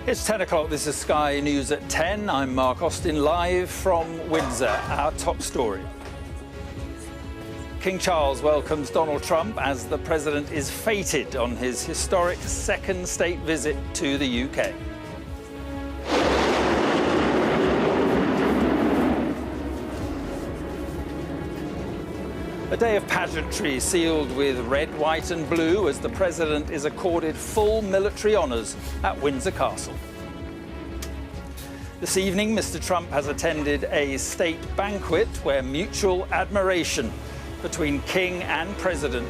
It's 10 o'clock. This is Sky News at 10. I'm Mark Austin, live from Windsor. Our top story. King Charles welcomes Donald Trump as the president is feted on his historic second state visit to the UK. A day of pageantry sealed with red, white and blue as the president is accorded full military honours at Windsor Castle. This evening, Mr. Trump has attended a state banquet where mutual admiration between king and president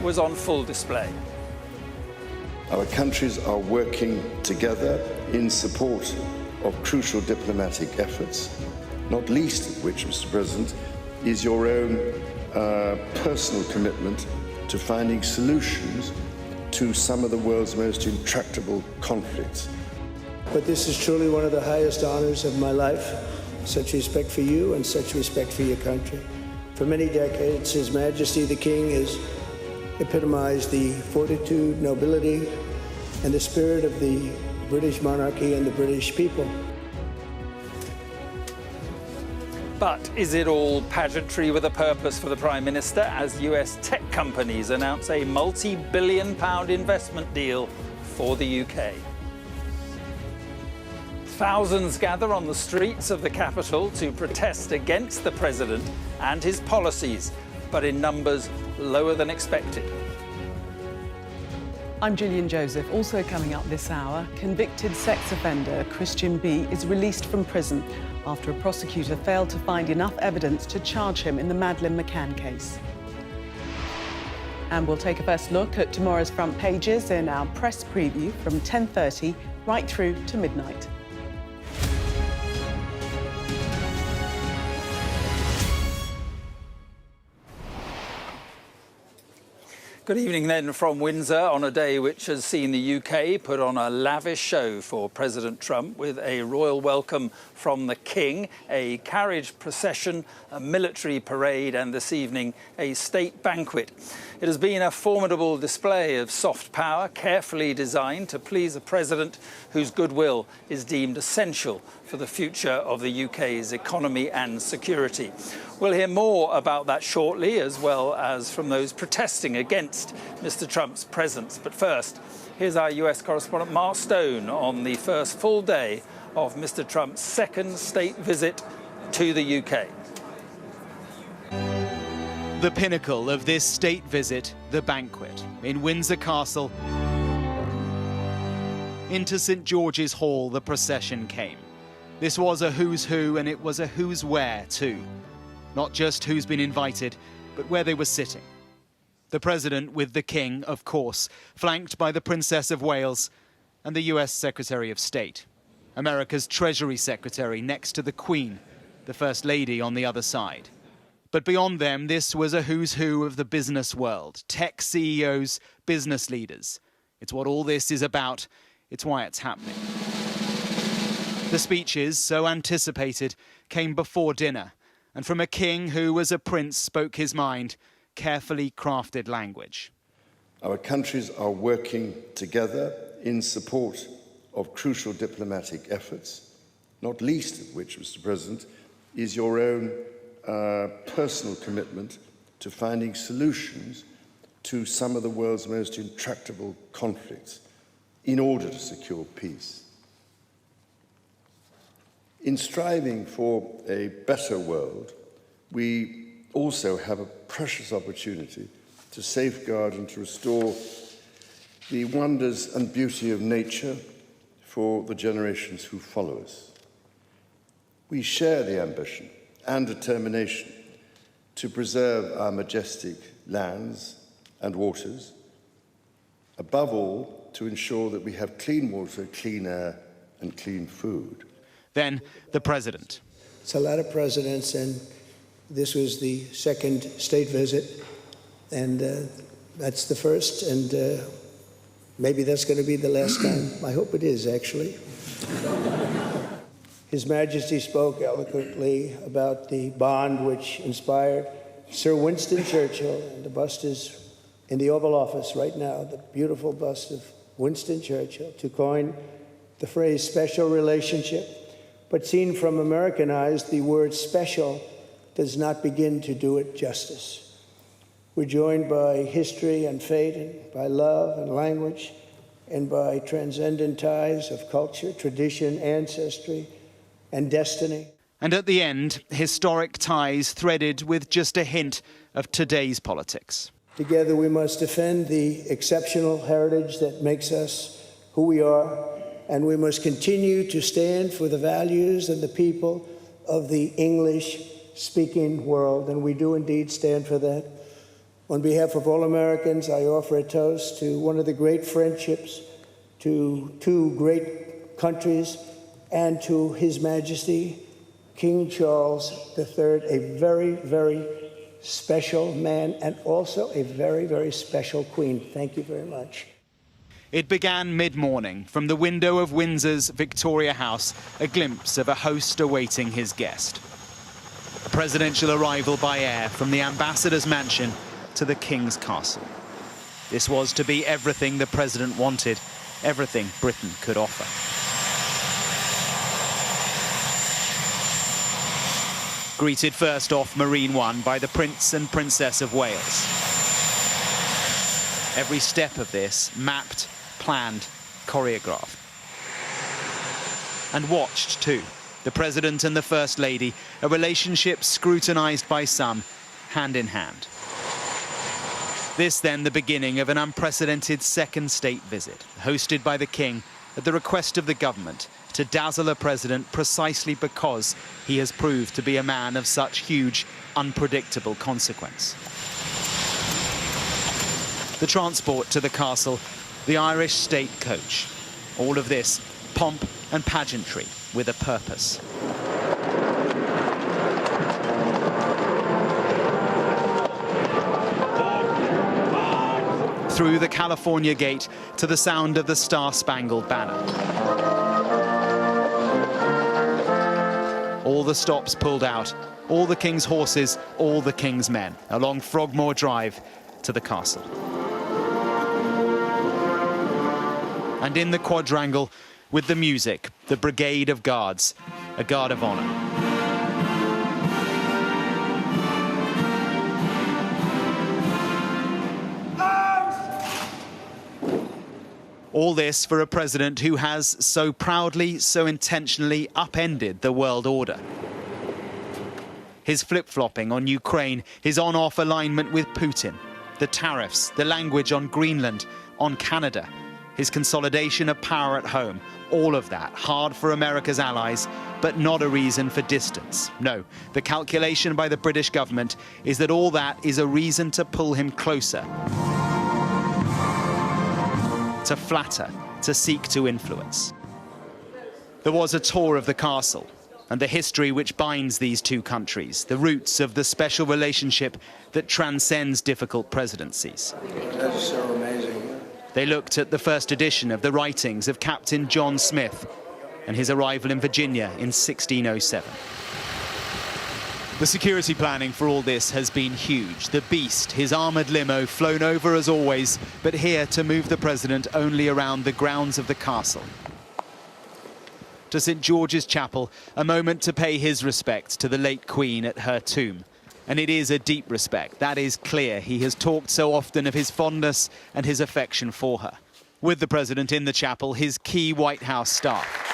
was on full display. Our countries are working together in support of crucial diplomatic efforts, not least of which, Mr. President, is your own personal commitment to finding solutions to some of the world's most intractable conflicts. But this is truly one of the highest honors of my life. Such respect for you and such respect for your country. For many decades, His Majesty the King has epitomized the fortitude, nobility, and the spirit of the British monarchy and the British people. But is it all pageantry with a purpose for the Prime Minister as US tech companies announce a multi-billion-pound investment deal for the UK? Thousands gather on the streets of the capital to protest against the president and his policies, but in numbers lower than expected. I'm Gillian Joseph. Also coming up this hour, convicted sex offender Christian B is released from prison after a prosecutor failed to find enough evidence to charge him in the Madeleine McCann case. And we'll take a first look at tomorrow's front pages in our press preview from 10:30 right through to midnight. Good evening then from Windsor on a day which has seen the UK put on a lavish show for President Trump with a royal welcome from the King, a carriage procession, a military parade and this evening a state banquet. It has been a formidable display of soft power, carefully designed to please a president whose goodwill is deemed essential for the future of the UK's economy and security. We'll hear more about that shortly, as well as from those protesting against Mr. Trump's presence. But first, here's our US correspondent Mark Stone on the first full day of Mr. Trump's second state visit to the UK. The pinnacle of this state visit, the banquet in Windsor Castle. Into St. George's Hall the procession came. This was a who's who, and it was a who's where too. Not just who's been invited, but where they were sitting. The president with the King, of course, flanked by the Princess of Wales and the US Secretary of State. America's Treasury Secretary next to the Queen, the First Lady on the other side. But beyond them, this was a who's who of the business world. Tech CEOs, business leaders. It's what all this is about. It's why it's happening. The speeches, so anticipated, came before dinner. And from a king who, as a prince, spoke his mind, carefully crafted language. Our countries are working together in support of crucial diplomatic efforts, not least of which, Mr. President, is your own personal commitment to finding solutions to some of the world's most intractable conflicts in order to secure peace. In striving for a better world, we also have a precious opportunity to safeguard and to restore the wonders and beauty of nature for the generations who follow us. We share the ambition and determination to preserve our majestic lands and waters, above all, to ensure that we have clean water, clean air and clean food. Then the president. It's a lot of presidents, and this was the second state visit, and that's the first, and maybe that's going to be the last time. I hope it is, actually. His Majesty spoke eloquently about the bond which inspired Sir Winston Churchill, and the bust is in the Oval Office right now, the beautiful bust of Winston Churchill, to coin the phrase special relationship, but seen from American eyes, the word special does not begin to do it justice. We're joined by history and fate, and by love and language, and by transcendent ties of culture, tradition, ancestry, and destiny. And at the end, historic ties threaded with just a hint of today's politics. Together we must defend the exceptional heritage that makes us who we are, and we must continue to stand for the values and the people of the English-speaking world, and we do indeed stand for that. On behalf of all Americans, I offer a toast to one of the great friendships, to two great countries, and to His Majesty, King Charles III, a very, very special man, and also a very, very special queen. Thank you very much. It began mid-morning. From the window of Windsor's Victoria House, a glimpse of a host awaiting his guest. A presidential arrival by air from the ambassador's mansion to the King's castle. This was to be everything the president wanted, everything Britain could offer. Greeted first off Marine One by the Prince and Princess of Wales. Every step of this mapped, planned, choreographed. And watched too. The President and the First Lady, a relationship scrutinised by some, hand in hand. This then the beginning of an unprecedented second state visit, hosted by the King at the request of the government, to dazzle a president precisely because he has proved to be a man of such huge, unpredictable consequence. The transport to the castle, the Irish state coach. All of this, pomp and pageantry with a purpose. Through the California Gate to the sound of the Star-Spangled Banner. All the stops pulled out, all the King's horses, all the King's men, along Frogmore Drive to the castle. And in the quadrangle, with the music, the brigade of guards, a guard of honour. All this for a president who has so proudly, so intentionally upended the world order. His flip-flopping on Ukraine, his on-off alignment with Putin, the tariffs, the language on Greenland, on Canada, his consolidation of power at home, all of that hard for America's allies, but not a reason for distance. No, the calculation by the British government is that all that is a reason to pull him closer. To flatter, to seek to influence. There was a tour of the castle and the history which binds these two countries, the roots of the special relationship that transcends difficult presidencies. That's so amazing. They looked at the first edition of the writings of Captain John Smith and his arrival in Virginia in 1607. The security planning for all this has been huge. The Beast, his armoured limo, flown over as always, but here to move the president only around the grounds of the castle. To St George's Chapel, a moment to pay his respects to the late Queen at her tomb. And it is a deep respect, that is clear. He has talked so often of his fondness and his affection for her. With the president in the chapel, his key White House staff.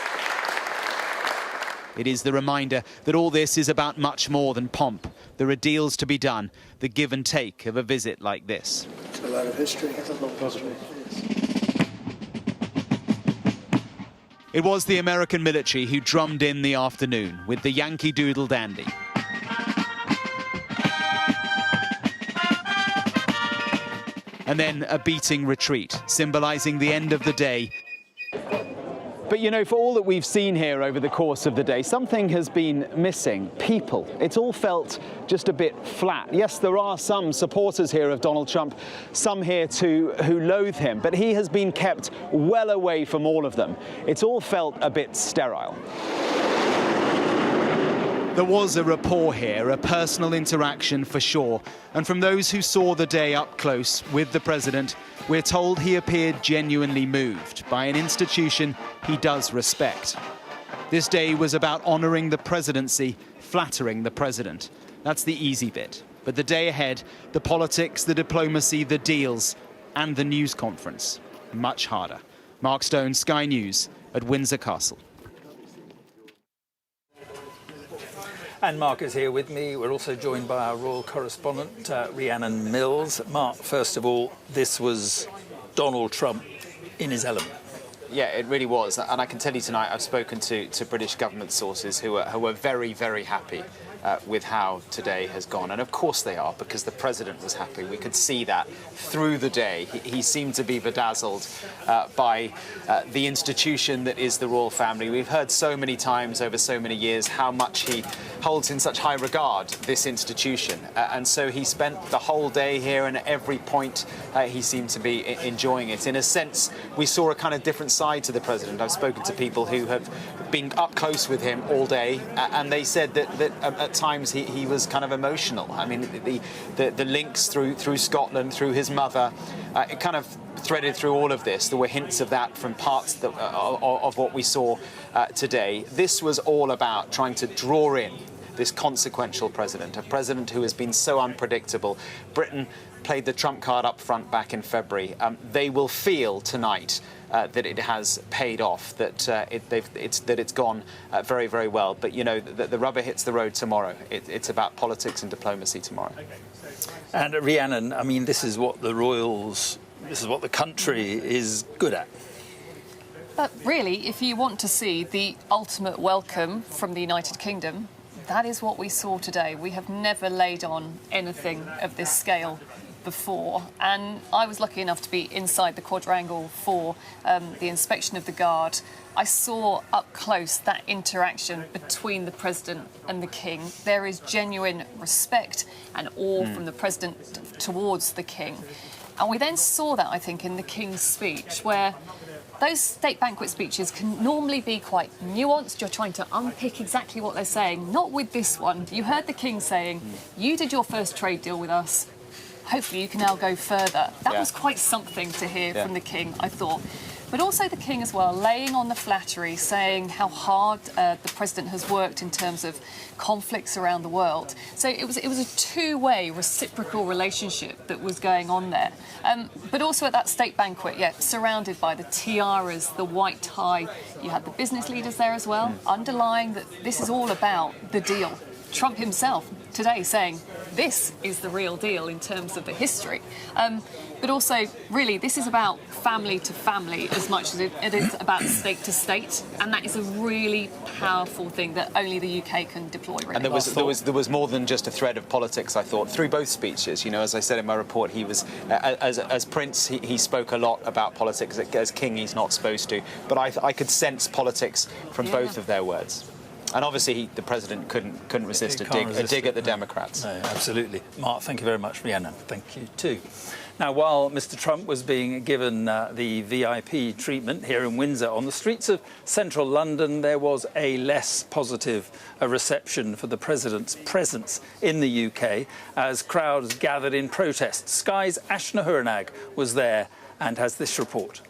It is the reminder that all this is about much more than pomp. There are deals to be done, the give and take of a visit like this. It's a lot of history. It was the American military who drummed in the afternoon with the Yankee Doodle Dandy. And then a beating retreat, symbolising the end of the day. But, you know, for all that we've seen here over the course of the day, something has been missing. People. It's all felt just a bit flat. Yes, there are some supporters here of Donald Trump, some here who loathe him, but he has been kept well away from all of them. It's all felt a bit sterile. There was a rapport here, a personal interaction for sure. And from those who saw the day up close with the president, we're told he appeared genuinely moved by an institution he does respect. This day was about honouring the presidency, flattering the president. That's the easy bit. But the day ahead, the politics, the diplomacy, the deals, and the news conference, much harder. Mark Stone, Sky News at Windsor Castle. And Mark is here with me. We're also joined by our royal correspondent, Rhiannon Mills. Mark, first of all, this was Donald Trump in his element. Yeah, it really was. And I can tell you tonight, I've spoken to British government sources who are very, very happy with how today has gone. And of course they are, because the president was happy. We could see that through the day. He seemed to be bedazzled by the institution that is the royal family. We've heard so many times over so many years how much he holds in such high regard this institution. And so he spent the whole day here, and at every point he seemed to be enjoying it. In a sense, we saw a kind of different side to the president. I've spoken to people who have been up close with him all day, and they said that at times he was kind of emotional. I mean, the links through Scotland, through his mother, it kind of threaded through all of this. There were hints of that from parts of what we saw today. This was all about trying to draw in this consequential president, a president who has been so unpredictable. Britain played the trump card up front back in February. They will feel tonight that it has paid off, that it's gone very, very well. But you know, the rubber hits the road tomorrow. It's about politics and diplomacy tomorrow. And Rhiannon, I mean, this is what the royals, this is what the country is good at. But really, if you want to see the ultimate welcome from the United Kingdom, that is what we saw today. We have never laid on anything of this scale before, and I was lucky enough to be inside the quadrangle for the inspection of the Guard. I saw up close that interaction between the President and the King. There is genuine respect and awe from the President towards the King. And we then saw that, I think, in the King's speech, where those state banquet speeches can normally be quite nuanced. You're trying to unpick exactly what they're saying. Not with this one. You heard the King saying, you did your first trade deal with us. Hopefully you can now go further. That was quite something to hear from the King, I thought. But also the King as well, laying on the flattery, saying how hard the President has worked in terms of conflicts around the world. So it was a two-way reciprocal relationship that was going on there. But also at that state banquet, surrounded by the tiaras, the white tie, you had the business leaders there as well, underlying that this is all about the deal. Trump himself today saying this is the real deal in terms of the history. But also, really, this is about family to family as much as it is about state to state, and that is a really powerful thing that only the UK can deploy. Really. And there was more than just a thread of politics, I thought, through both speeches. You know, as I said in my report, he was as Prince, he spoke a lot about politics. As King, he's not supposed to, but I could sense politics from both of their words. And obviously, the president couldn't resist a dig at the Democrats. No, absolutely. Mark, thank you very much, Rhiannon. Thank you too. Now, while Mr. Trump was being given the VIP treatment here in Windsor, on the streets of central London, there was a less positive reception for the president's presence in the UK as crowds gathered in protest. Sky's Ashna Huranag was there and has this report.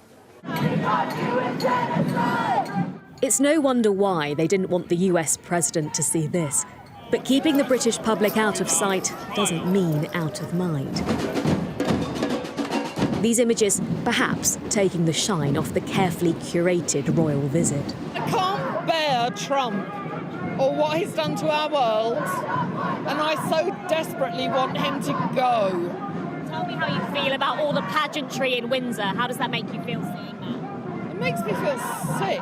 It's no wonder why they didn't want the US president to see this. But keeping the British public out of sight doesn't mean out of mind. These images, perhaps, taking the shine off the carefully curated royal visit. I can't bear Trump or what he's done to our world, and I so desperately want him to go. Tell me how you feel about all the pageantry in Windsor. How does that make you feel seeing that? It makes me feel sick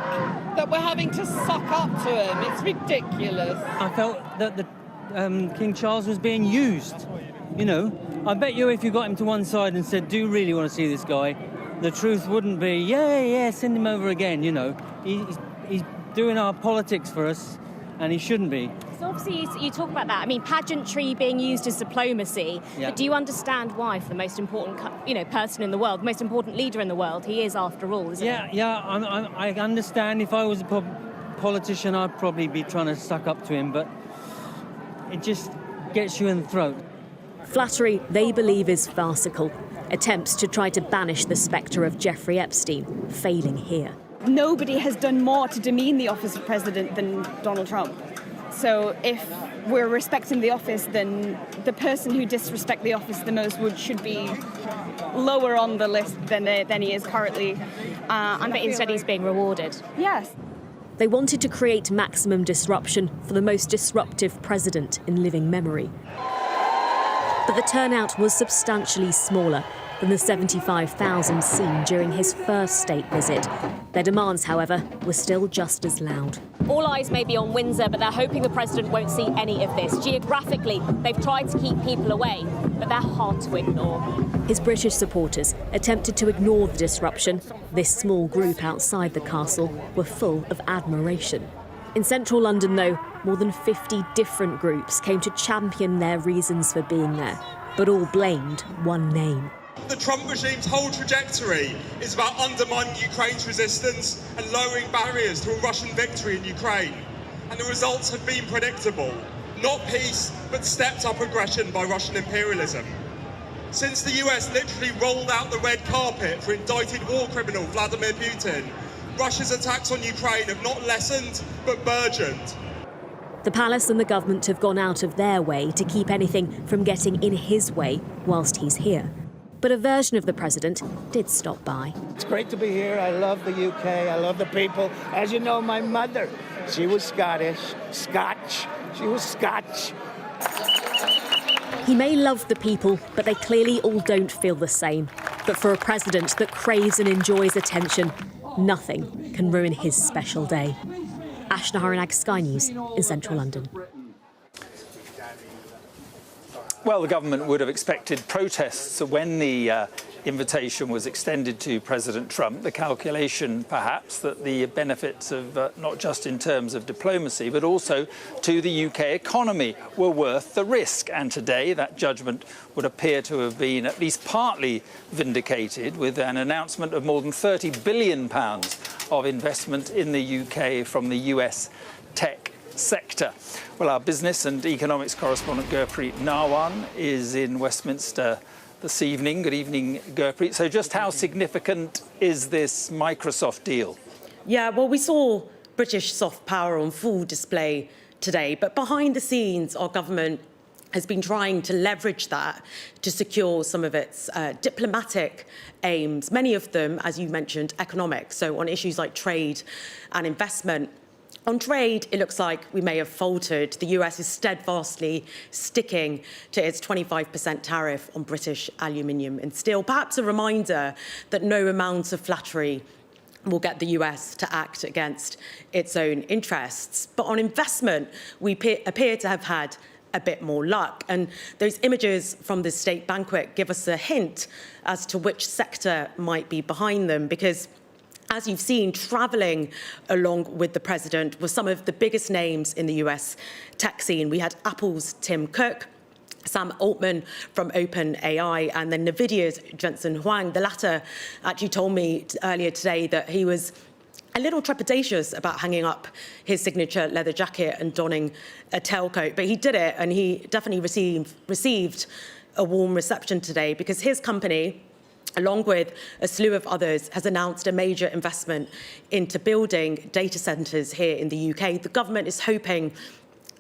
that we're having to suck up to him. It's ridiculous. I felt that the King Charles was being used. You know, I bet you if you got him to one side and said, do you really want to see this guy? The truth wouldn't be, yeah, send him over again, you know. He's doing our politics for us, and he shouldn't be. So obviously you talk about that. I mean, pageantry being used as diplomacy. Yeah. But do you understand why, for the most important, person in the world, the most important leader in the world, he is after all, isn't he? Yeah. I understand. If I was a politician, I'd probably be trying to suck up to him. But it just gets you in the throat. Flattery they believe is farcical. Attempts to try to banish the spectre of Jeffrey Epstein failing here. Nobody has done more to demean the office of president than Donald Trump. So if we're respecting the office, then the person who disrespects the office the most should be lower on the list than he is currently. But instead he's being rewarded. Yes. They wanted to create maximum disruption for the most disruptive president in living memory. But the turnout was substantially smaller than the 75,000 seen during his first state visit. Their demands, however, were still just as loud. All eyes may be on Windsor, but they're hoping the president won't see any of this. Geographically, they've tried to keep people away, but they're hard to ignore. His British supporters attempted to ignore the disruption. This small group outside the castle were full of admiration. In central London, though, more than 50 different groups came to champion their reasons for being there, but all blamed one name. The Trump regime's whole trajectory is about undermining Ukraine's resistance and lowering barriers to a Russian victory in Ukraine. And the results have been predictable. Not peace, but stepped-up aggression by Russian imperialism. Since the US literally rolled out the red carpet for indicted war criminal Vladimir Putin, Russia's attacks on Ukraine have not lessened, but burgeoned. The palace and the government have gone out of their way to keep anything from getting in his way whilst he's here. But a version of the president did stop by. It's great to be here. I love the UK. I love the people. As you know, my mother, she was Scotch. She was Scotch. He may love the people, but they clearly all don't feel the same. But for a president that craves and enjoys attention, nothing can ruin his special day. Ashna Haranag, Sky News in central London. Well, the government would have expected protests when the invitation was extended to President Trump. The calculation, perhaps, that the benefits of not just in terms of diplomacy, but also to the UK economy were worth the risk. And today that judgment would appear to have been at least partly vindicated with an announcement of more than £30 billion of investment in the UK from the US tech sector. Well, our business and economics correspondent Gurpreet Narwan is in Westminster this evening. Good evening, Gurpreet. So just how significant is this Microsoft deal? Yeah, well, we saw British soft power on full display today, but behind the scenes, our government has been trying to leverage that to secure some of its diplomatic aims, many of them, as you mentioned, economic, so on issues like trade and investment. On trade, it looks like we may have faltered. The US is steadfastly sticking to its 25% tariff on British aluminium and steel. Perhaps a reminder that no amount of flattery will get the US to act against its own interests. But on investment, we appear to have had a bit more luck. And those images from the State Banquet give us a hint as to which sector might be behind them, because as you've seen, travelling along with the president were some of the biggest names in the US tech scene. We had Apple's Tim Cook, Sam Altman from OpenAI, and then NVIDIA's Jensen Huang. The latter actually told me earlier today that he was a little trepidatious about hanging up his signature leather jacket and donning a tailcoat, but he did it, and he definitely received a warm reception today because his company, along with a slew of others, has announced a major investment into building data centres here in the UK. The government is hoping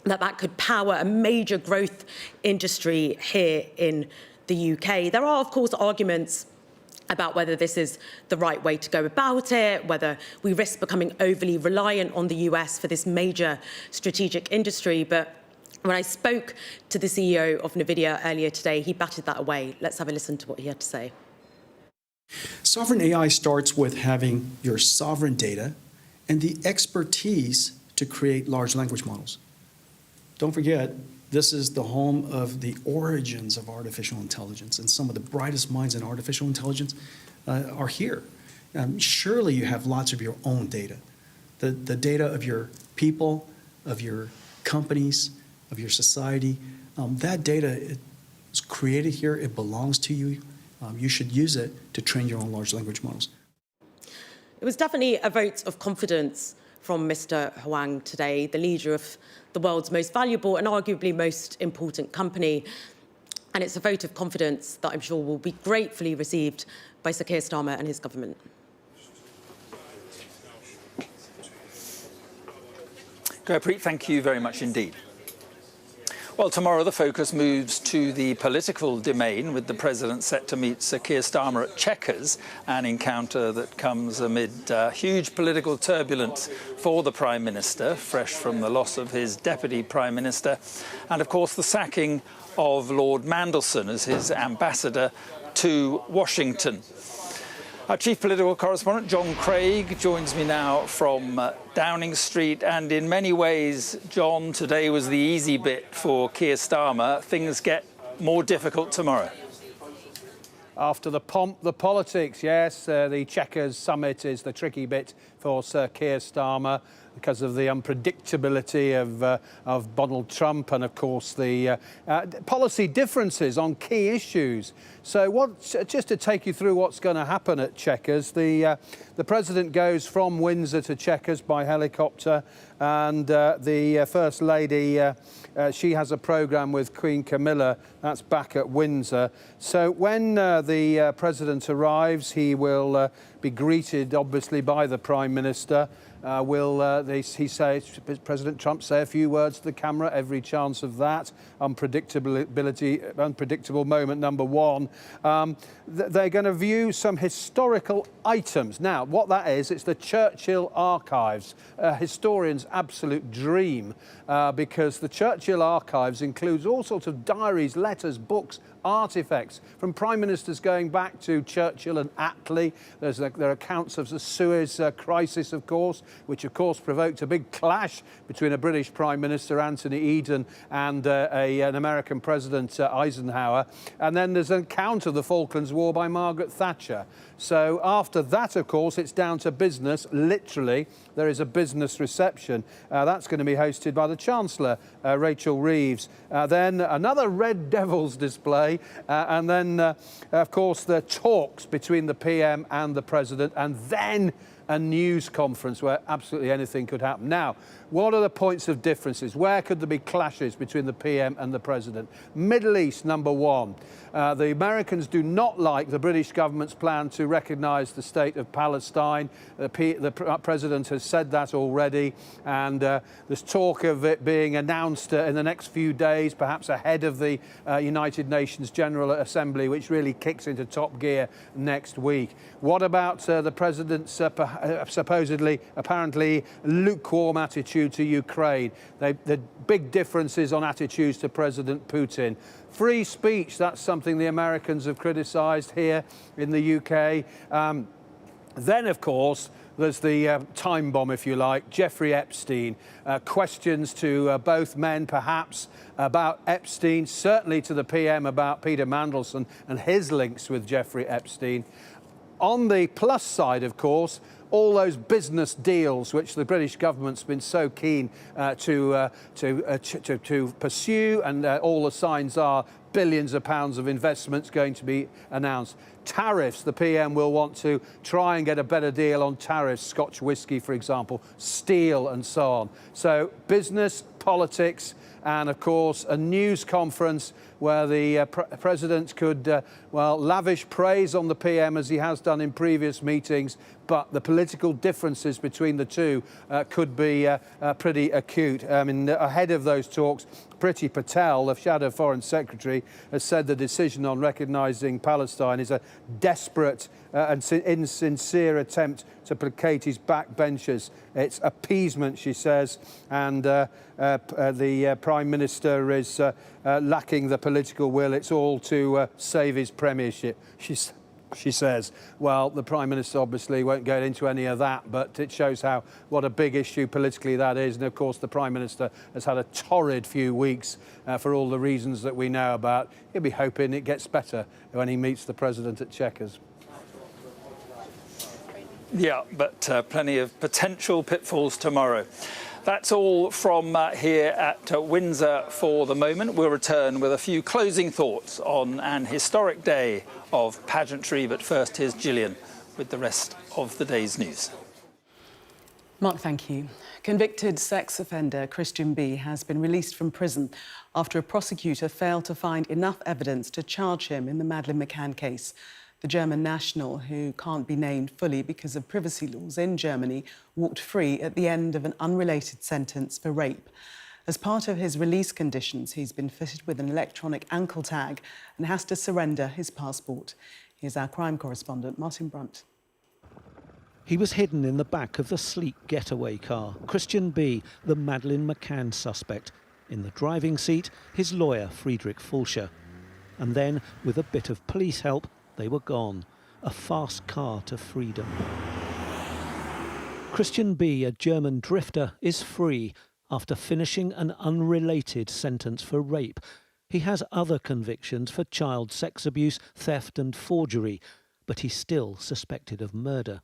that that could power a major growth industry here in the UK. There are, of course, arguments about whether this is the right way to go about it, whether we risk becoming overly reliant on the US for this major strategic industry. But when I spoke to the CEO of NVIDIA earlier today, he batted that away. Let's have a listen to what he had to say. Sovereign AI starts with having your sovereign data and the expertise to create large language models. Don't forget, this is the home of the origins of artificial intelligence, and some of the brightest minds in artificial intelligence are here. Surely you have lots of your own data, the data of your people, of your companies, of your society. That data is created here. It belongs to you. You should use it to train your own large language models. It was definitely a vote of confidence from Mr. Huang today, the leader of the world's most valuable and arguably most important company. And it's a vote of confidence that I'm sure will be gratefully received by Sir Keir Starmer and his government. Gurpreet, thank you very much indeed. Well, tomorrow the focus moves to the political domain, with the President set to meet Sir Keir Starmer at Chequers, an encounter that comes amid huge political turbulence for the Prime Minister, fresh from the loss of his Deputy Prime Minister, and of course the sacking of Lord Mandelson as his ambassador to Washington. Our chief political correspondent, John Craig, joins me now from Downing Street. And in many ways, John, today was the easy bit for Keir Starmer. Things get more difficult tomorrow. After the pomp, the politics, yes. The Chequers summit is the tricky bit for Sir Keir Starmer because of the unpredictability of Donald Trump and, of course, the policy differences on key issues. So just to take you through what's going to happen at Chequers, the President goes from Windsor to Chequers by helicopter, and the First Lady, she has a programme with Queen Camilla, that's back at Windsor. So when the President arrives, he will be greeted, obviously, by the Prime Minister. President Trump say a few words to the camera? Every chance of that. Unpredictable moment number one. They're going to view some historical items. Now, what that is, it's the Churchill Archives, a historian's absolute dream, because the Churchill Archives includes all sorts of diaries, letters, books, artefacts from prime ministers going back to Churchill and Attlee. There are accounts of the Suez crisis, of course, which of course provoked a big clash between a British Prime Minister, Anthony Eden, and an American President, Eisenhower. And then there's an account of the Falklands War by Margaret Thatcher. So after that, of course, it's down to business. Literally, there is a business reception. That's going to be hosted by the Chancellor, Rachel Reeves. Then another Red Devils display. And then, of course, the talks between the PM and the President. And then a news conference where absolutely anything could happen. Now, what are the points of differences? Where could there be clashes between the PM and the President? Middle East, number one. The Americans do not like the British government's plan to recognise the state of Palestine. The President has said that already, and there's talk of it being announced in the next few days, perhaps ahead of the United Nations General Assembly, which really kicks into top gear next week. What about the President's apparently lukewarm attitude to Ukraine? The big differences on attitudes to President Putin. Free speech, that's something the Americans have criticised here in the UK. Then, of course, there's the time bomb, if you like, Jeffrey Epstein. Questions to both men, perhaps, about Epstein, certainly to the PM about Peter Mandelson and his links with Jeffrey Epstein. On the plus side, of course, all those business deals which the British government's been so keen to pursue, and all the signs are billions of pounds of investments going to be announced. Tariffs, the PM will want to try and get a better deal on tariffs, Scotch whisky, for example, steel and so on. So business, politics, and of course a news conference where the President could, lavish praise on the PM as he has done in previous meetings, but the political differences between the two could be pretty acute. I mean, ahead of those talks, Priti Patel, the Shadow Foreign Secretary, has said the decision on recognising Palestine is a desperate and insincere attempt to placate his backbenchers. It's appeasement, she says, and the Prime Minister is lacking the political will. It's all to save his premiership, she says. Well, the Prime Minister obviously won't go into any of that, but it shows what a big issue politically that is. And of course, the Prime Minister has had a torrid few weeks for all the reasons that we know about. He'll be hoping it gets better when he meets the President at Chequers. Yeah, but plenty of potential pitfalls tomorrow. That's all from here at Windsor for the moment. We'll return with a few closing thoughts on an historic day of pageantry. But first, here's Gillian with the rest of the day's news. Mark, thank you. Convicted sex offender Christian B has been released from prison after a prosecutor failed to find enough evidence to charge him in the Madeleine McCann case. The German national, who can't be named fully because of privacy laws in Germany, walked free at the end of an unrelated sentence for rape. As part of his release conditions, he's been fitted with an electronic ankle tag and has to surrender his passport. Here's our crime correspondent, Martin Brunt. He was hidden in the back of the sleek getaway car. Christian B, the Madeleine McCann suspect. In the driving seat, his lawyer, Friedrich Fulcher. And then, with a bit of police help, they were gone. A fast car to freedom. Christian B, a German drifter, is free after finishing an unrelated sentence for rape. He has other convictions for child sex abuse, theft and forgery, but he's still suspected of murder.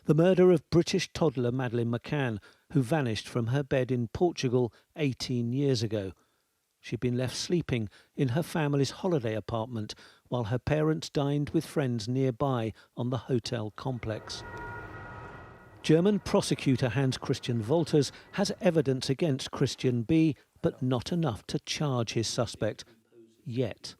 The murder of British toddler Madeleine McCann, who vanished from her bed in Portugal 18 years ago. She'd been left sleeping in her family's holiday apartment while her parents dined with friends nearby on the hotel complex. German prosecutor Hans-Christian Wolters has evidence against Christian B, but not enough to charge his suspect. Yet.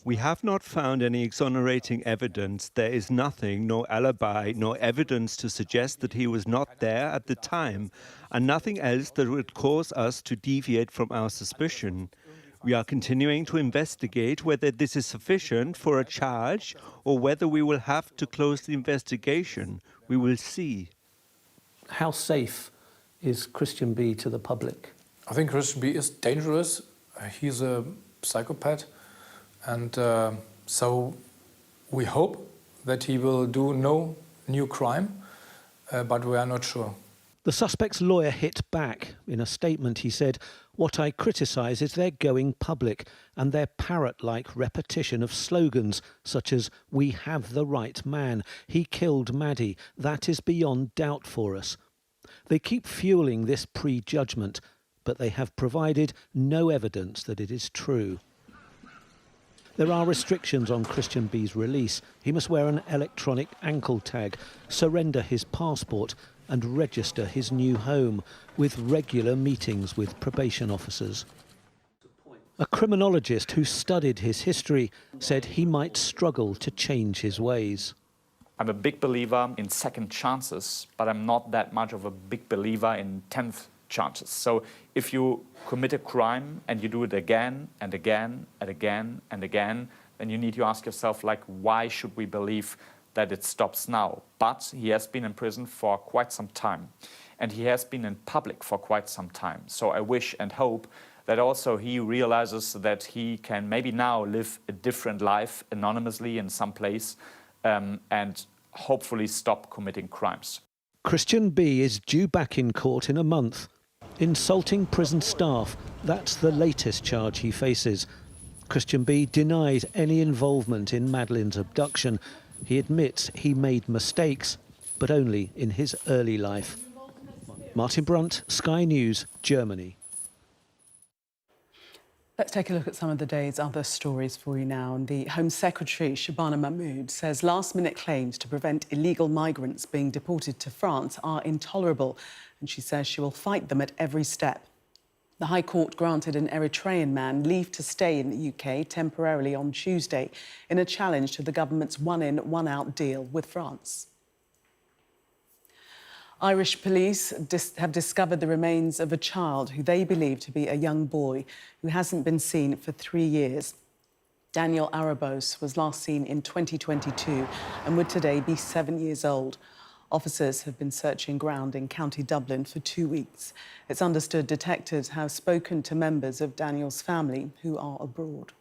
We have not found any exonerating evidence. There is nothing, no alibi, no evidence to suggest that he was not there at the time, and nothing else that would cause us to deviate from our suspicion. We are continuing to investigate whether this is sufficient for a charge or whether we will have to close the investigation. We will see. How safe is Christian B to the public? I think Christian B is dangerous. He's a psychopath, and so we hope that he will do no new crime, but we are not sure. The suspect's lawyer hit back. In a statement he said, "What I criticise is their going public and their parrot-like repetition of slogans such as 'We have the right man,' 'He killed Maddie,' 'That is beyond doubt for us.' They keep fueling this prejudgment, but they have provided no evidence that it is true." There are restrictions on Christian B's release. He must wear an electronic ankle tag, surrender his passport and register his new home, with regular meetings with probation officers. A criminologist who studied his history said he might struggle to change his ways. I'm a big believer in second chances, but I'm not that much of a big believer in 10th chances. So if you commit a crime and you do it again and again and again and again, then you need to ask yourself, like, why should we believe that it stops now? But he has been in prison for quite some time, and he has been in public for quite some time. So I wish and hope that also he realizes that he can maybe now live a different life anonymously in some place, and hopefully stop committing crimes. Christian B is due back in court in a month. Insulting prison staff, that's the latest charge he faces. Christian B denies any involvement in Madeleine's abduction. He admits he made mistakes, but only in his early life. Martin Brunt, Sky News, Germany. Let's take a look at some of the day's other stories for you now. And the Home Secretary, Shabana Mahmood, says last-minute claims to prevent illegal migrants being deported to France are intolerable, and she says she will fight them at every step. The High Court granted an Eritrean man leave to stay in the UK temporarily on Tuesday in a challenge to the government's one-in, one-out deal with France. Irish police have discovered the remains of a child who they believe to be a young boy who hasn't been seen for 3 years. Daniel Arabos was last seen in 2022 and would today be 7 years old. Officers have been searching ground in County Dublin for 2 weeks. It's understood detectives have spoken to members of Daniel's family who are abroad.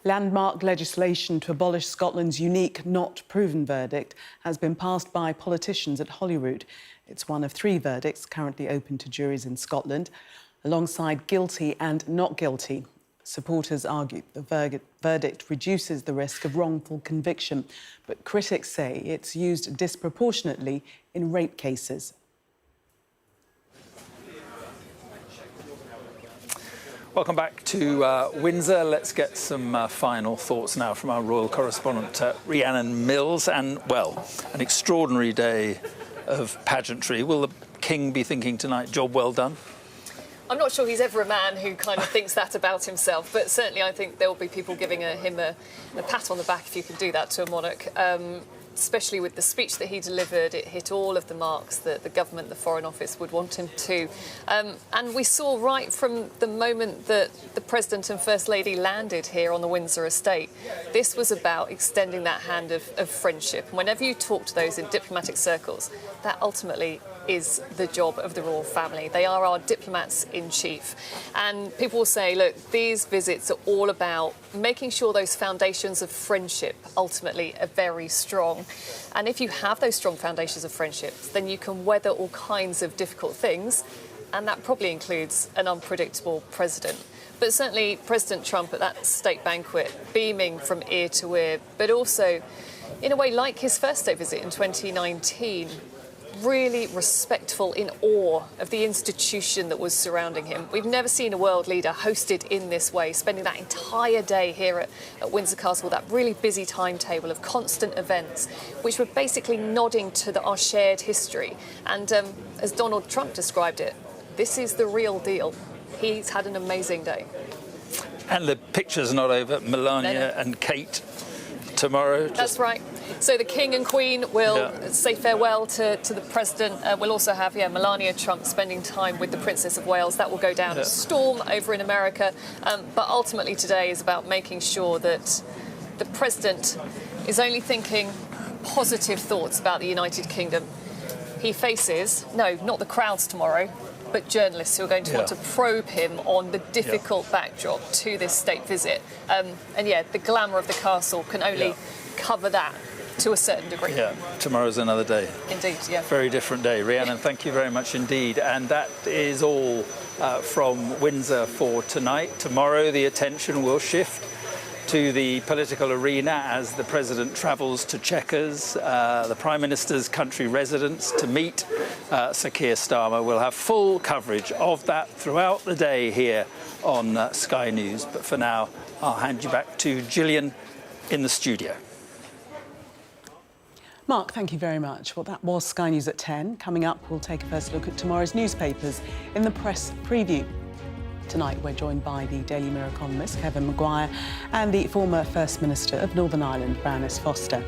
Landmark legislation to abolish Scotland's unique not proven verdict has been passed by politicians at Holyrood. It's one of 3 verdicts currently open to juries in Scotland, alongside guilty and not guilty. Supporters argue the verdict reduces the risk of wrongful conviction, but critics say it's used disproportionately in rape cases. Welcome back to Windsor. Let's get some final thoughts now from our royal correspondent, Rhiannon Mills. And, well, an extraordinary day of pageantry. Will the King be thinking tonight, job well done? I'm not sure he's ever a man who kind of thinks that about himself, but certainly I think there will be people giving him a pat on the back if you can do that to a monarch. Especially with the speech that he delivered, it hit all of the marks that the government, the Foreign Office would want him to. And we saw right from the moment that the President and First Lady landed here on the Windsor estate, this was about extending that hand of friendship. And whenever you talk to those in diplomatic circles, that ultimately is the job of the royal family. They are our diplomats in chief. And people will say, look, these visits are all about making sure those foundations of friendship ultimately are very strong. And if you have those strong foundations of friendship, then you can weather all kinds of difficult things. And that probably includes an unpredictable president. But certainly President Trump at that state banquet, beaming from ear to ear, but also, in a way, like his first state visit in 2019, really respectful, in awe of the institution that was surrounding him. We've never seen a world leader hosted in this way, spending that entire day here at Windsor Castle, that really busy timetable of constant events, which were basically nodding to our shared history. And as Donald Trump described it, this is the real deal. He's had an amazing day. And the picture's not over. Melania and Kate tomorrow. That's right. So the King and Queen will say farewell to the President. We'll also have, Melania Trump spending time with the Princess of Wales. That will go down a storm over in America. But ultimately today is about making sure that the President is only thinking positive thoughts about the United Kingdom. He faces, no, not the crowds tomorrow, but journalists who are going to want to probe him on the difficult backdrop to this state visit. And the glamour of the castle can only cover that to a certain degree. Yeah, tomorrow's another day. Indeed, yeah. Very different day. Rhiannon, thank you very much indeed. And that is all from Windsor for tonight. Tomorrow the attention will shift to the political arena as the President travels to Chequers, the Prime Minister's country residence, to meet Sir Keir Starmer. We'll have full coverage of that throughout the day here on Sky News. But for now, I'll hand you back to Gillian in the studio. Mark, thank you very much. Well, that was Sky News at 10. Coming up, we'll take a first look at tomorrow's newspapers in the press preview. Tonight, we're joined by the Daily Mirror columnist, Kevin Maguire, and the former First Minister of Northern Ireland, Baroness Foster.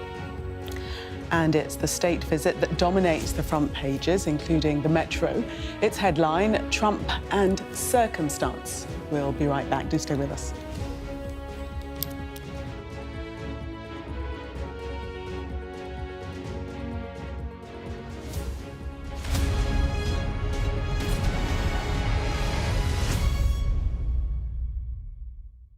And it's the state visit that dominates the front pages, including the Metro. Its headline, Trump and Circumstance. We'll be right back. Do stay with us.